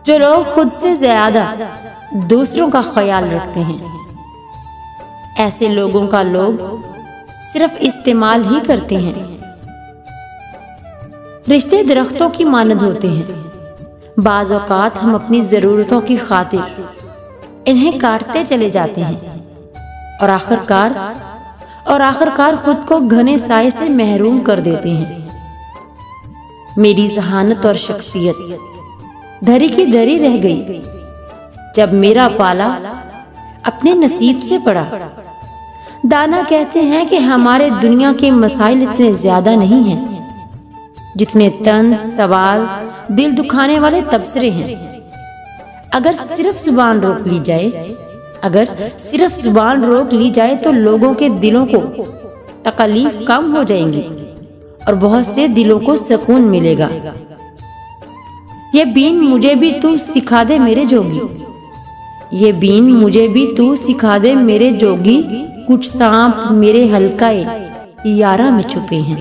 जो लोग खुद से ज्यादा दूसरों का ख्याल रखते हैं, ऐसे लोगों का लोग सिर्फ इस्तेमाल ही करते हैं। रिश्ते दरख्तों की मानद होते हैं। बाज़ औक़ात हम अपनी ज़रूरतों की खातिर इन्हें काटते चले जाते हैं और आखिरकार खुद को घने साए से महरूम कर देते हैं। मेरी ज़हानत और शख्सियत धरी की धरी रह गई जब मेरा पाला अपने नसीब से पड़ा। दाना कहते हैं कि हमारे दुनिया के मसाइल इतने ज्यादा नहीं हैं जितने तंज, सवाल, दिल दुखाने वाले तबसरे हैं। अगर सिर्फ जुबान रोक ली जाए तो लोगों के दिलों को तकलीफ कम हो जाएंगी और बहुत से दिलों को सुकून मिलेगा। ये बीन मुझे भी तू सिखा दे मेरे जोगी, ये बीन मुझे भी तू सिखा दे मेरे जोगी। कुछ सांप मेरे हल्काए यारा में छुपे हैं।